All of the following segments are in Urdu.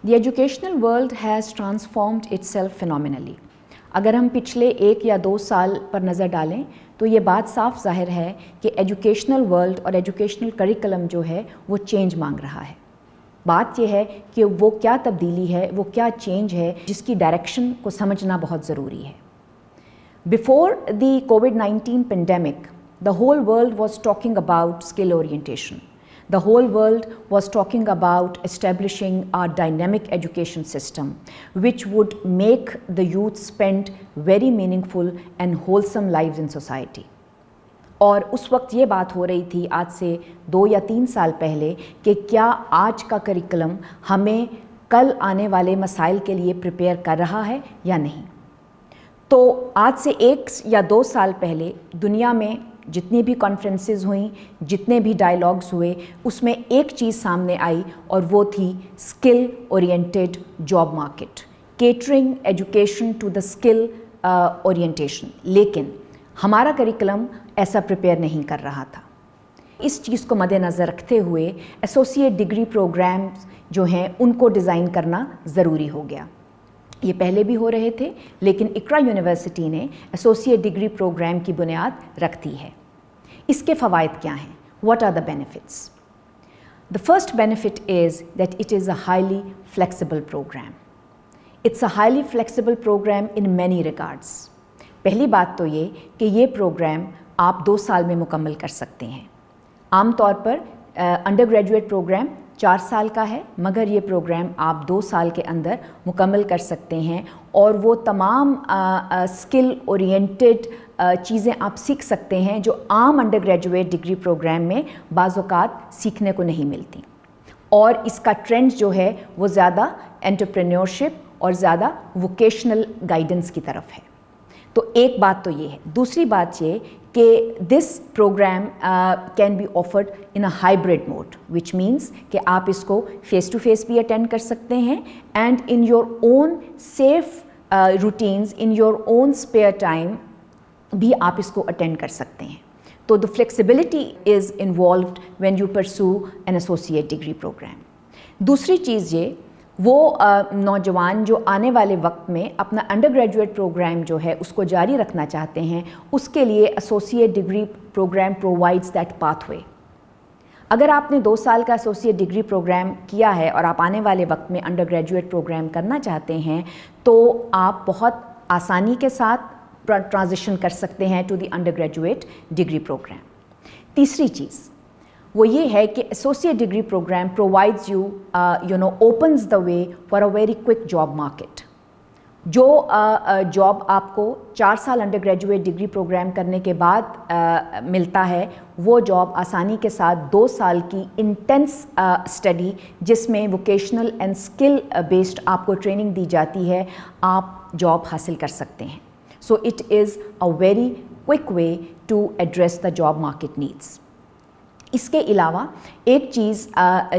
The educational world has transformed itself phenomenally. اگر ہم پچھلے 1 یا 2 سال پر نظر ڈالیں تو یہ بات صاف ظاہر ہے کہ ایجوکیشنل ورلڈ اور ایجوکیشنل کریکلم جو ہے وہ چینج مانگ رہا ہے. بات یہ ہے کہ وہ کیا تبدیلی ہے, وہ کیا چینج ہے جس کی ڈائریکشن کو سمجھنا بہت ضروری ہے. Before the COVID-19 pandemic, the whole world was talking about skill orientation. The whole world was talking about establishing a dynamic education system which would make the youth spend very meaningful and wholesome lives in society. اور اس وقت یہ بات ہو رہی تھی آج سے 2 یا 3 سال پہلے کہ کیا آج کا کریکلم ہمیں کل آنے والے مسائل کے لیے پریپیئر کر رہا ہے یا نہیں. تو آج سے 1 یا 2 سال پہلے دنیا میں جتنی بھی کانفرنسز ہوئیں, جتنے بھی ڈائیلاگز ہوئے, اس میں ایک چیز سامنے آئی اور وہ تھی skill oriented job market, catering education to the skill orientation. لیکن ہمارا کریکلم ایسا پریپیئر نہیں کر رہا تھا. اس چیز کو مد نظر رکھتے ہوئے ایسوسیٹ ڈگری پروگرامز جو ہیں ان کو ڈیزائن کرنا ضروری ہو گیا. یہ پہلے بھی ہو رہے تھے لیکن اقرا یونیورسٹی نے ایسوسیٹ ڈگری پروگرام کی بنیاد رکھ دی ہے. اس کے فوائد کیا ہیں؟ What are the benefits? The first benefit is that it is a highly flexible program. It's a highly flexible program in many regards. پہلی بات تو یہ کہ یہ پروگرام آپ 2 سال میں مکمل کر سکتے ہیں. عام طور پر انڈر گریجویٹ پروگرام 4 سال کا ہے, مگر یہ پروگرام آپ 2 سال کے اندر مکمل کر سکتے ہیں اور وہ تمام اسکل اورینٹیڈ چیزیں آپ سیکھ سکتے ہیں جو عام انڈر گریجویٹ ڈگری پروگرام میں بعض اوقات سیکھنے کو نہیں ملتی. اور اس کا ٹرینڈ جو ہے وہ زیادہ انٹرپرینیورشپ اور زیادہ ووکیشنل گائیڈنس کی طرف ہے. تو ایک بات تو یہ ہے. دوسری بات یہ کہ this program can be offered in a hybrid mode, which means کہ آپ اس کو فیس ٹو فیس بھی اٹینڈ کر سکتے ہیں and in your own safe routines, in your own spare time بھی آپ اس کو اٹینڈ کر سکتے ہیں. تو the flexibility is involved when you pursue an associate degree program. دوسری چیز یہ, وہ نوجوان جو آنے والے وقت میں اپنا انڈر گریجویٹ پروگرام جو ہے اس کو جاری رکھنا چاہتے ہیں, اس کے لیے associate degree program provides that pathway. اگر آپ نے 2 سال کا ایسوسیٹ ڈگری پروگرام کیا ہے اور آپ آنے والے وقت میں انڈر گریجویٹ پروگرام کرنا چاہتے ہیں تو آپ بہت آسانی کے ساتھ ٹرانزیشن کر سکتے ہیں to the undergraduate degree program. تیسری چیز وہ یہ ہے کہ associate degree program provides opens the way for a very quick job market. جو جاب آپ کو 4 سال انڈر گریجویٹ ڈگری پروگرام کرنے کے بعد ملتا ہے, وہ جاب آسانی کے ساتھ 2 سال کی انٹینس اسٹڈی جس میں ووکیشنل اینڈ اسکل بیسڈ آپ کو ٹریننگ دی جاتی ہے, آپ جاب حاصل کر سکتے ہیں. So it is a very quick way to address the job market needs. اس کے علاوہ ایک چیز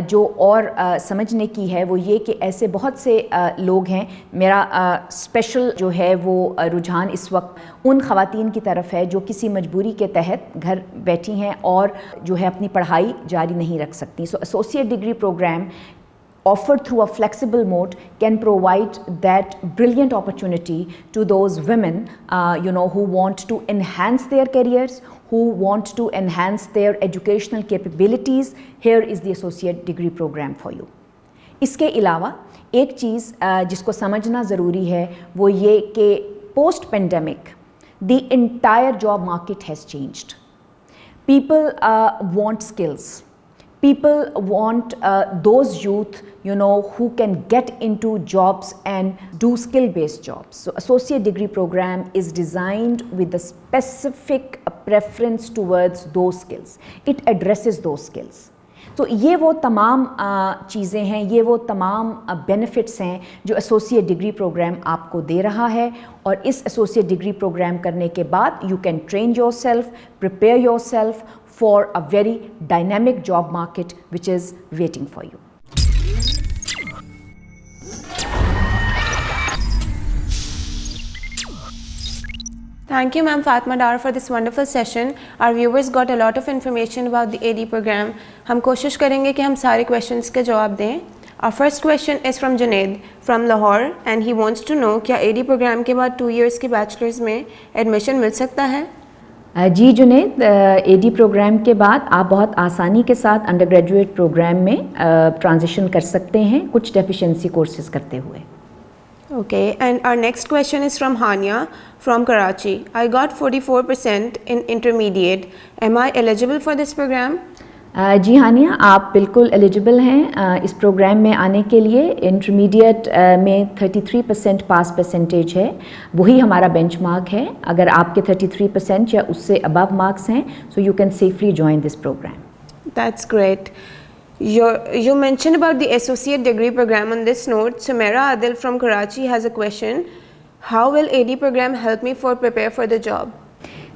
جو اور سمجھنے کی ہے وہ یہ کہ ایسے بہت سے لوگ ہیں. میرا اسپیشل جو ہے وہ رجحان اس وقت ان خواتین کی طرف ہے جو کسی مجبوری کے تحت گھر بیٹھی ہیں اور جو ہے اپنی پڑھائی جاری نہیں رکھ سکتی. So associate degree program offered through a flexible mode can provide that brilliant opportunity to those women who want to enhance their careers, who want to enhance their educational capabilities. Here is the associate degree program for you. اس کے علاوہ ایک چیز جس کو سمجھنا ضروری ہے وہ یہ کہ post pandemic the entire job market has changed. People want skills. People want those youth who can get into jobs and do skill-based jobs. So associate degree program is designed with a specific preference towards those skills. It addresses those skills. تو یہ وہ تمام چیزیں ہیں, یہ وہ تمام بینیفٹس ہیں جو ایسوسیٹ ڈگری پروگرام آپ کو دے رہا ہے. اور اس ایسوسیٹ ڈگری پروگرام کرنے کے بعد you can train your self, prepare your self for a very dynamic job market which is waiting for you. Thank you, Ma'am Fatima Dar, for this wonderful session. Our viewers got a lot of information about the AD program. ہم کوشش کریں گے کہ ہم سارے questions کے جواب دیں. Our first question is from Junaid from Lahore and he wants to know کیا AD program کے بعد 2 years کے bachelor's میں admission مل سکتا ہے؟ جی جنید، اے ڈی پروگرام کے بعد آپ بہت آسانی کے ساتھ انڈر گریجویٹ پروگرام میں ٹرانزیشن کر سکتے ہیں کچھ ڈیفیشنسی کورسز کرتے ہوئے. Okay, and our next question is from Hania from Karachi. I got 44% in intermediate. Am I eligible for this program? جی ہانیہ، آپ بالکل ایلیجبل ہیں اس پروگرام میں آنے کے لیے. انٹرمیڈیٹ میں 33% پاس پرسنٹیج ہے، وہی ہمارا بینچ مارک ہے. اگر آپ کے 33% یا اس سے ابو مارکس ہیں so you can safely join this program. That's great. You mentioned about the associate degree program on this note. Sumaira Adil from Karachi has a question. How will AD program help me for prepare for the job?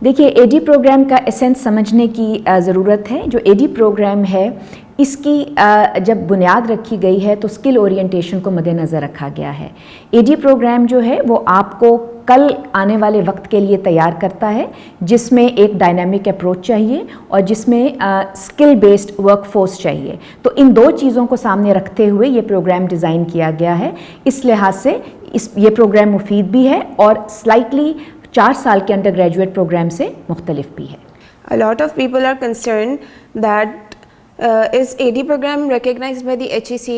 دیکھیے، اے ڈی پروگرام کا ایسنس سمجھنے کی ضرورت ہے. جو اے ڈی پروگرام ہے اس کی جب بنیاد رکھی گئی ہے تو اسکل اورینٹیشن کو مد نظر رکھا گیا ہے. اے ڈی پروگرام جو ہے وہ آپ کو کل آنے والے وقت کے لیے تیار کرتا ہے، جس میں ایک ڈائنامک اپروچ چاہیے اور جس میں اسکل بیسڈ ورک فورس چاہیے. تو ان دو چیزوں کو سامنے رکھتے ہوئے یہ پروگرام ڈیزائن کیا گیا ہے. اس لحاظ سے یہ پروگرام مفید بھی ہے اور سلائٹلی 4 سال کے انڈر گریجویٹ پروگرام سے مختلف بھی ہے. A lot of people are concerned that is AD program recognized by the HEC?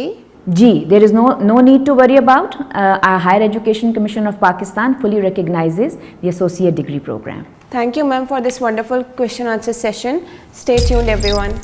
G, there is no need to worry about. Higher Education Commission of Pakistan fully recognizes the associate degree program. Thank you ma'am for this wonderful question answer session. Stay tuned everyone.